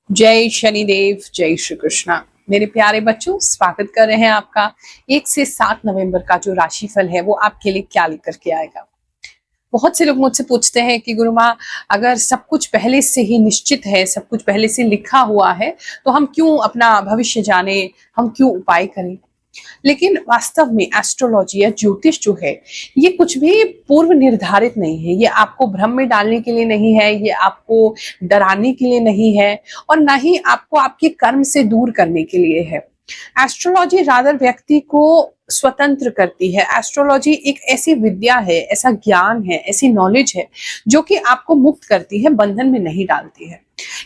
जय शनिदेव, जय श्री कृष्णा। मेरे प्यारे बच्चों, स्वागत कर रहे हैं आपका 1 से 7 नवंबर का जो राशिफल है वो आपके लिए क्या लेकर के आएगा। बहुत से लोग मुझसे पूछते हैं कि गुरु माँ, अगर सब कुछ पहले से ही निश्चित है, सब कुछ पहले से लिखा हुआ है, तो हम क्यों अपना भविष्य जाने, हम क्यों उपाय करें। लेकिन वास्तव में एस्ट्रोलॉजी या ज्योतिष जो है ये कुछ भी पूर्व निर्धारित नहीं है। ये आपको भ्रम में डालने के लिए नहीं है, ये आपको डराने के लिए नहीं है, और ना ही आपको आपके कर्म से दूर करने के लिए है। एस्ट्रोलॉजी रादर व्यक्ति को स्वतंत्र करती है। एस्ट्रोलॉजी एक ऐसी विद्या है, ऐसा ज्ञान है, ऐसी नॉलेज है जो कि आपको मुक्त करती है, बंधन में नहीं डालती है।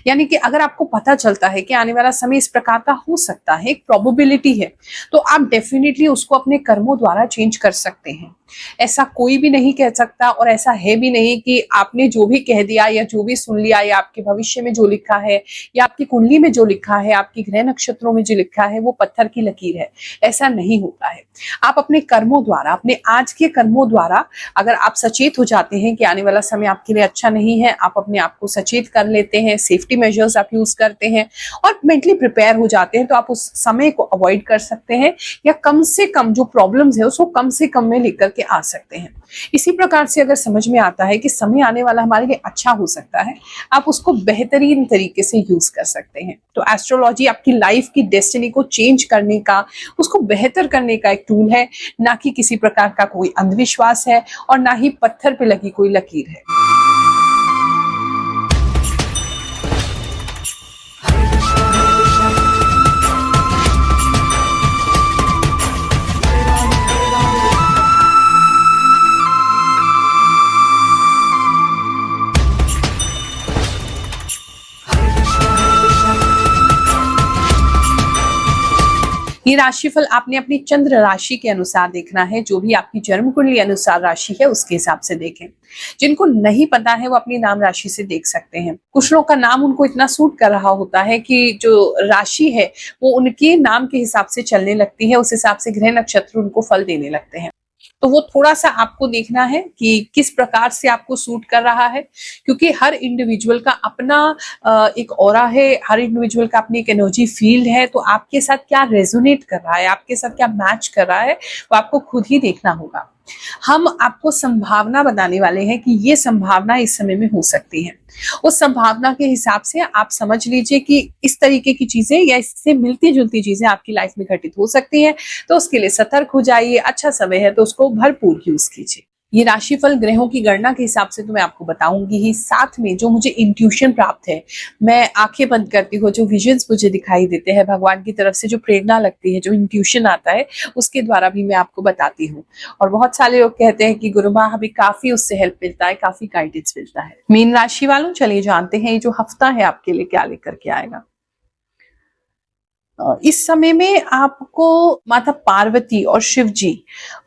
यानी कि अगर आपको पता चलता है कि आने वाला समय इस प्रकार का हो सकता है, एक प्रोबेबिलिटी है, तो आप डेफिनेटली उसको अपने कर्मों द्वारा चेंज कर सकते हैं। ऐसा कोई भी नहीं कह सकता, और ऐसा है भी नहीं कि आपने जो भी कह दिया या जो भी सुन लिया या आपके भविष्य में जो लिखा है या आपकी कुंडली में जो लिखा है, आपकी ग्रह नक्षत्रों में जो लिखा है वो पत्थर की लकीर है। ऐसा नहीं होता है। आप अपने कर्मों द्वारा, अपने आज के कर्मों द्वारा अगर आप सचेत हो जाते हैं कि आने वाला समय आपके लिए अच्छा नहीं है, आप अपने आप को सचेत कर लेते हैं, सेफ्टी मेजर्स आप यूज करते हैं और मेंटली प्रिपेयर हो जाते हैं, तो आप उस समय को अवॉइड कर सकते हैं, या कम से कम जो प्रॉब्लम्स है उसको कम से कम में लेकर के आ सकते हैं। इसी प्रकार से अगर समझ में आता है कि समय आने वाला हमारे लिए अच्छा हो सकता है, आप उसको बेहतरीन तरीके से यूज कर सकते हैं। तो एस्ट्रोलॉजी आपकी लाइफ की डेस्टिनी को चेंज करने का, उसको बेहतर करने का एक टूल है, ना कि किसी प्रकार का कोई अंधविश्वास है और ना ही पत्थर पे लगी कोई लकीर है। ये राशिफल आपने अपनी चंद्र राशि के अनुसार देखना है। जो भी आपकी जन्म कुंडली अनुसार राशि है उसके हिसाब से देखें। जिनको नहीं पता है वो अपनी नाम राशि से देख सकते हैं। कुछ लोगों का नाम उनको इतना सूट कर रहा होता है कि जो राशि है वो उनके नाम के हिसाब से चलने लगती है, उस हिसाब से ग्रह नक्षत्र उनको फल देने लगते हैं। तो वो थोड़ा सा आपको देखना है कि किस प्रकार से आपको सूट कर रहा है, क्योंकि हर इंडिविजुअल का अपना एक ऑरा है, हर इंडिविजुअल का अपनी एक एनर्जी फील्ड है। तो आपके साथ क्या रेजोनेट कर रहा है, आपके साथ क्या मैच कर रहा है, वो आपको खुद ही देखना होगा। हम आपको संभावना बताने वाले हैं कि ये संभावना इस समय में हो सकती है। उस संभावना के हिसाब से आप समझ लीजिए कि इस तरीके की चीजें या इससे मिलती जुलती चीजें आपकी लाइफ में घटित हो सकती हैं। तो उसके लिए सतर्क हो जाइए। अच्छा समय है तो उसको भरपूर यूज कीजिए। ये राशिफल ग्रहों की गणना के हिसाब से तो मैं आपको बताऊंगी ही, साथ में जो मुझे इंट्यूशन प्राप्त है, मैं आंखें बंद करती हूँ, जो विजन्स मुझे दिखाई देते हैं भगवान की तरफ से, जो प्रेरणा लगती है, जो इंट्यूशन आता है, उसके द्वारा भी मैं आपको बताती हूँ। और बहुत सारे लोग कहते हैं कि गुरु माँ हमें काफी उससे हेल्प मिलता है, काफी गाइडेंस मिलता है। मीन राशि वालों, चलिए जानते हैं ये जो हफ्ता है आपके लिए क्या लेकर के आएगा। इस समय में आपको माता पार्वती और शिव जी,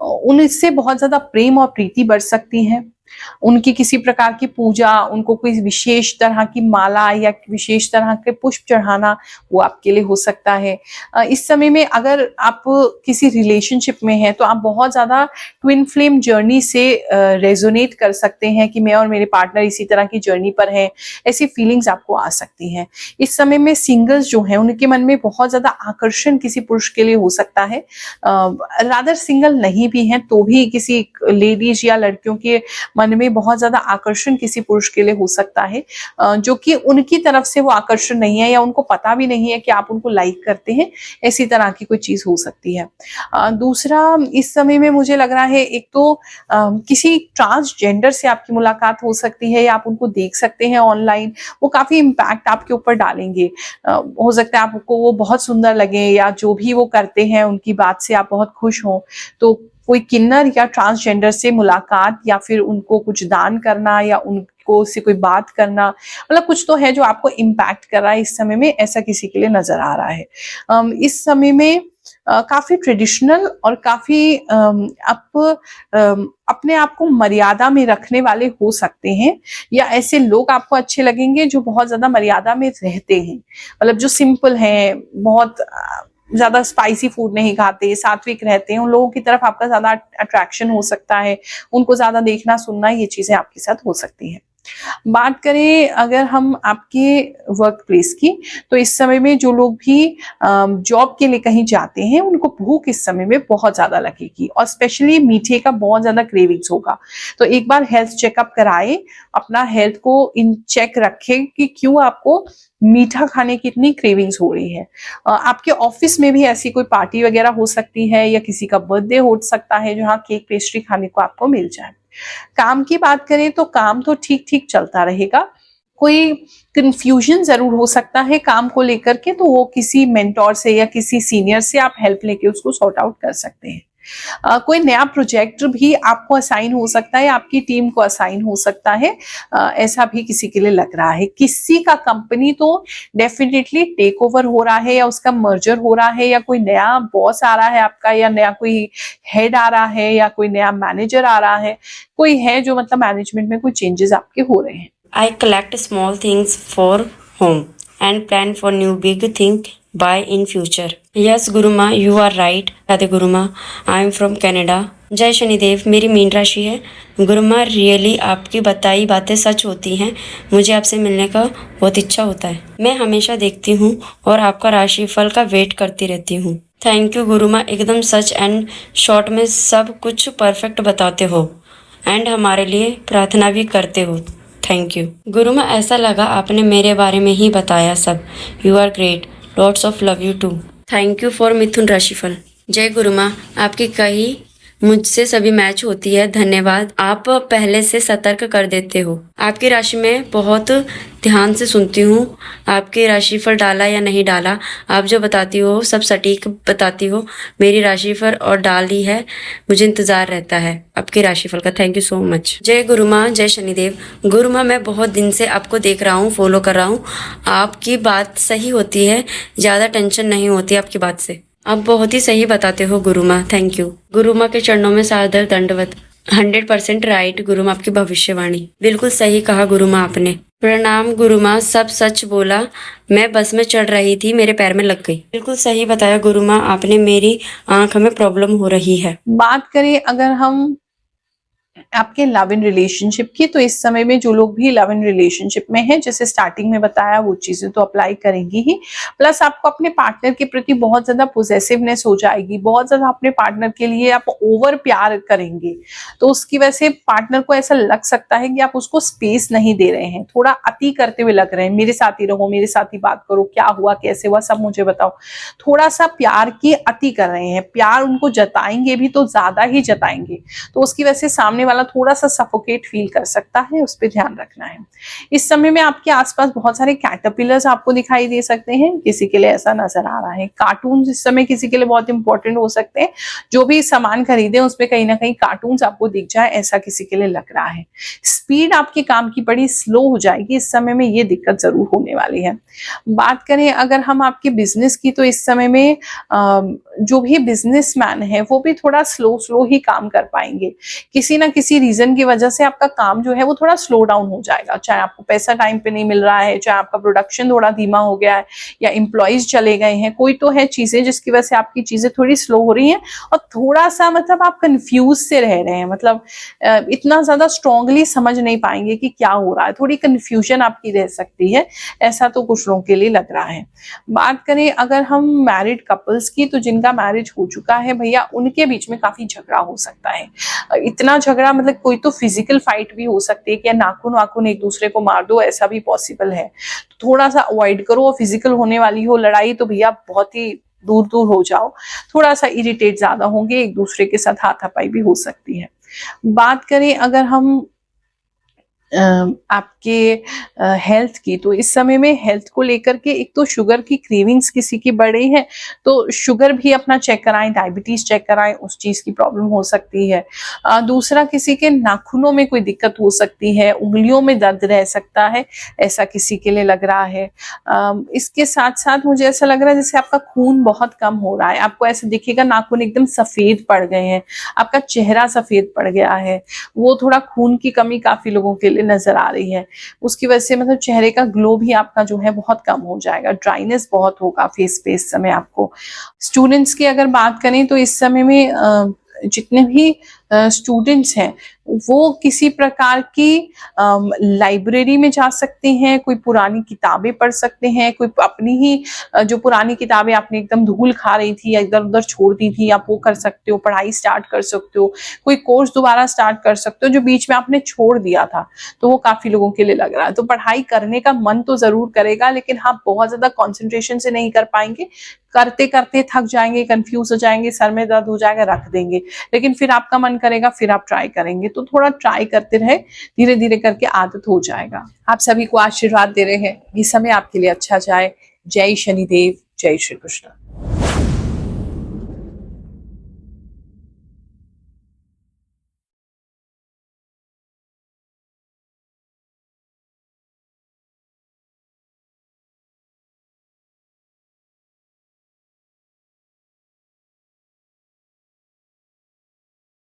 उनसे बहुत ज्यादा प्रेम और प्रीति बढ़ सकती है। उनकी किसी प्रकार की पूजा, उनको कोई विशेष तरह की माला या विशेष तरह के पुष्प चढ़ाना, वो आपके लिए हो सकता है। इस समय में अगर आप किसी रिलेशनशिप में हैं तो आप बहुत ज्यादा ट्विन फ्लेम जर्नी से रेजोनेट कर सकते हैं कि मैं और मेरे पार्टनर इसी तरह की जर्नी पर हैं। ऐसी फीलिंग्स आपको आ सकती हैं। इस समय में सिंगल्स जो हैं उनके मन में बहुत ज्यादा आकर्षण किसी पुरुष के लिए हो सकता है। रादर सिंगल नहीं भी हैं तो भी किसी लेडीज या लड़कियों के मन में बहुत ज्यादा आकर्षण किसी पुरुष के लिए हो सकता है, जो कि उनकी तरफ से वो आकर्षण नहीं है, या उनको पता भी नहीं है कि आप उनको लाइक करते हैं। ऐसी तरह की कोई चीज हो सकती है। दूसरा, इस समय में मुझे लग रहा है, एक तो किसी ट्रांसजेंडर से आपकी मुलाकात हो सकती है, या आप उनको देख सकते हैं ऑनलाइन। वो काफी इम्पैक्ट आपके ऊपर डालेंगे। हो सकता है आपको वो बहुत सुंदर लगे, या जो भी वो करते हैं उनकी बात से आप बहुत खुश हों। तो कोई किन्नर या ट्रांसजेंडर से मुलाकात, या फिर उनको कुछ दान करना, या उनको से कोई बात करना, मतलब कुछ तो है जो आपको इम्पैक्ट कर रहा है इस समय में, ऐसा किसी के लिए नजर आ रहा है। इस समय में काफी ट्रेडिशनल और काफी आप अपने आप को मर्यादा में रखने वाले हो सकते हैं, या ऐसे लोग आपको अच्छे लगेंगे जो बहुत ज्यादा मर्यादा में रहते हैं, मतलब जो सिंपल हैं, बहुत ज्यादा स्पाइसी फूड नहीं खाते, सात्विक रहते हैं। उन लोगों की तरफ आपका ज्यादा अट्रैक्शन हो सकता है। उनको ज्यादा देखना सुनना, ये चीजें आपके साथ हो सकती हैं। बात करें अगर हम आपके वर्क प्लेस की, तो इस समय में जो लोग भी जॉब के लिए कहीं जाते हैं उनको भूख इस समय में बहुत ज्यादा लगेगी और स्पेशली मीठे का बहुत ज्यादा क्रेविंग्स होगा। तो एक बार हेल्थ चेकअप कराएं, अपना हेल्थ को इन चेक रखें कि क्यों आपको मीठा खाने की इतनी क्रेविंग्स हो रही है। आपके ऑफिस में भी ऐसी कोई पार्टी वगैरह हो सकती है या किसी का बर्थडे हो सकता है जहाँ केक पेस्ट्री खाने को आपको मिल जाए। काम की बात करें तो काम तो ठीक ठीक चलता रहेगा, कोई कंफ्यूजन जरूर हो सकता है काम को लेकर के, तो वो किसी मेंटोर से या किसी सीनियर से आप हेल्प लेके उसको सॉर्ट आउट कर सकते हैं। कोई नया प्रोजेक्ट भी आपको असाइन हो सकता है, आपकी टीम को असाइन हो सकता है, ऐसा भी किसी के लिए लग रहा है। किसी का कंपनी तो डेफिनेटली टेक ओवर हो रहा है या उसका मर्जर हो रहा है या कोई नया बॉस आ रहा है आपका या नया कोई हेड आ रहा है या कोई नया मैनेजर आ रहा है, कोई है जो मतलब मैनेजमेंट में कोई चेंजेस आपके हो रहे हैं। I collect small things for home and plan for new big thing buy in future. Yes, Guruma, you are right. Radhe गुरुमा, I am from Canada. जय शनिदेव, मेरी मीन राशि है। गुरुमा, रियली आपकी बताई बातें सच होती हैं। मुझे आपसे मिलने का बहुत इच्छा होता है। मैं हमेशा देखती हूँ और आपका राशिफल का वेट करती रहती हूँ। थैंक यू गुरुमा, एकदम सच एंड शॉर्ट में सब कुछ परफेक्ट बताते हो एंड हमारे लिए प्रार्थना भी करते हो। थैंक यू गुरुमा, ऐसा लगा आपने मेरे बारे में ही बताया सब। You are great, lots of love you too. Thank you for मिथुन राशिफल। जय गुरुमा, आपकी कही मुझसे सभी मैच होती है। धन्यवाद, आप पहले से सतर्क कर देते हो। आपकी राशि में बहुत ध्यान से सुनती हूँ। आपकी राशिफल डाला या नहीं डाला, आप जो बताती हो सब सटीक बताती हो। मेरी राशिफल और डाली है, मुझे इंतजार रहता है आपके राशिफल का। Thank you so much. जय गुरुमा, जय शनिदेव। गुरुमा, मैं बहुत दिन से आपको देख रहा हूँ, फॉलो कर रहा हूँ। आपकी बात सही होती है, ज़्यादा टेंशन नहीं होती आपकी बात से। आप बहुत ही सही बताते हो गुरुमा, थैंक यू। गुरुमा के चरणों में सादर दंडवत। 100% राइट गुरुमा, आपकी भविष्यवाणी बिल्कुल सही कहा गुरुमा आपने। प्रणाम गुरुमा, सब सच बोला। मैं बस में चढ़ रही थी, मेरे पैर में लग गई। बिल्कुल सही बताया गुरुमा आपने, मेरी आंख में प्रॉब्लम हो रही है। बात करें अगर हम आपके लव इन रिलेशनशिप की, तो इस समय में जो लोग भी लव इन रिलेशनशिप में हैं, जैसे स्टार्टिंग में बताया, वो चीजें तो अप्लाई करेंगी ही। प्लस आपको अपने पार्टनर के प्रति बहुत ज्यादा पोजेसिवनेस हो जाएगी, बहुत ज्यादा अपने पार्टनर के लिए आप ओवर प्यार करेंगे, तो उसकी वजह से पार्टनर को ऐसा लग सकता है कि आप उसको स्पेस नहीं दे रहे हैं, थोड़ा अति करते हुए लग रहे हैं। मेरे साथ ही रहो, मेरे साथ ही बात करो, क्या हुआ कैसे हुआ सब मुझे बताओ। थोड़ा सा प्यार की अति कर रहे हैं, प्यार उनको जताएंगे भी तो ज्यादा ही जताएंगे, तो उसकी वजह से सामने वाला थोड़ा सा सफोकेट फील कर सकता है, उस पर ध्यान रखना है। इस समय में आपके आसपास बहुत सारे कैटरपिलर्स आपको दिखाई दे सकते हैं, किसी के लिए ऐसा नजर आ रहा है। कार्टून्स इस समय किसी के लिए बहुत इंपॉर्टेंट हो सकते हैं, जो भी सामान खरीदे उसमें कहीं ना कहीं कार्टून्स आपको दिख जाए, ऐसा किसी के लिए लग रहा है। स्पीड आपके काम की बड़ी स्लो हो जाएगी इस समय में, ये दिक्कत जरूर होने वाली है। बात करें अगर हम आपके बिजनेस की, तो इस समय में जो भी बिजनेसमैन है वो भी थोड़ा स्लो ही काम कर पाएंगे। किसी ना किसी रीजन की वजह से आपका काम जो है वो थोड़ा स्लो डाउन हो जाएगा, चाहे आपको पैसा टाइम पे नहीं मिल रहा है, चाहे आपका प्रोडक्शन थोड़ा धीमा हो गया है या एम्प्लॉइज चले गए हैं, कोई तो है चीजें जिसकी वजह से आपकी चीजें थोड़ी स्लो हो रही हैं और थोड़ा सा मतलब आप कंफ्यूज से रह रहे हैं, मतलब इतना ज्यादा स्ट्रांगली समझ नहीं पाएंगे कि क्या हो रहा है, थोड़ी कंफ्यूजन आपकी रह सकती है, ऐसा तो कुछ लोगों के लिए लग रहा है। बात करें अगर हम मैरिड कपल्स की, तो जिनका मैरिज हो चुका है भैया, उनके बीच में काफी झगड़ा हो सकता है। इतना झगड़ा मतलब कोई तो फिजिकल फाइट भी हो सकती है कि नाखून वाखून एक दूसरे को मार दो, ऐसा भी पॉसिबल है, तो थोड़ा सा अवॉइड करो। और फिजिकल होने वाली हो लड़ाई तो भैया बहुत ही दूर दूर हो जाओ, थोड़ा सा इरिटेट ज्यादा होंगे, एक दूसरे के साथ हाथापाई भी हो सकती है। बात करें अगर हम आपके हेल्थ की, तो इस समय में हेल्थ को लेकर के एक तो शुगर की क्रेविंग्स किसी की बढ़ रही है, तो शुगर भी अपना चेक कराएं, डायबिटीज चेक कराएं, उस चीज की प्रॉब्लम हो सकती है। दूसरा, किसी के नाखूनों में कोई दिक्कत हो सकती है, उंगलियों में दर्द रह सकता है, ऐसा किसी के लिए लग रहा है। इसके साथ साथ मुझे ऐसा लग रहा है जैसे आपका खून बहुत कम हो रहा है, आपको ऐसा दिखेगा नाखून एकदम सफेद पड़ गए हैं, आपका चेहरा सफेद पड़ गया है, वो थोड़ा खून की कमी काफी लोगों के लिए नजर आ रही है, उसकी वजह से मतलब चेहरे का ग्लो भी आपका जो है बहुत कम हो जाएगा, ड्राइनेस बहुत होगा फेस पे इस समय आपको। स्टूडेंट्स की अगर बात करें तो इस समय में जितने भी स्टूडेंट्स हैं वो किसी प्रकार की लाइब्रेरी में जा सकते हैं, कोई पुरानी किताबें पढ़ सकते हैं, कोई अपनी ही जो पुरानी किताबें आपने एकदम धूल खा रही थी या इधर उधर छोड़ दी थी, आप वो कर सकते हो, पढ़ाई स्टार्ट कर सकते हो, कोई कोर्स दोबारा स्टार्ट कर सकते हो जो बीच में आपने छोड़ दिया था। तो वो काफी लोगों के लिए लग रहा है। तो पढ़ाई करने का मन तो जरूर करेगा, लेकिन हाँ बहुत ज्यादा कॉन्सेंट्रेशन से नहीं कर पाएंगे, करते करते थक जाएंगे, कंफ्यूज हो जाएंगे, सर में दर्द हो जाएगा, रख देंगे। लेकिन फिर आपका मन करेगा, फिर आप ट्राई करेंगे। तो थोड़ा ट्राई करते रहे, धीरे धीरे करके आदत हो जाएगा। आप सभी को आशीर्वाद दे रहे हैं, ये समय आपके लिए अच्छा जाए। जय शनिदेव, जय श्री कृष्ण।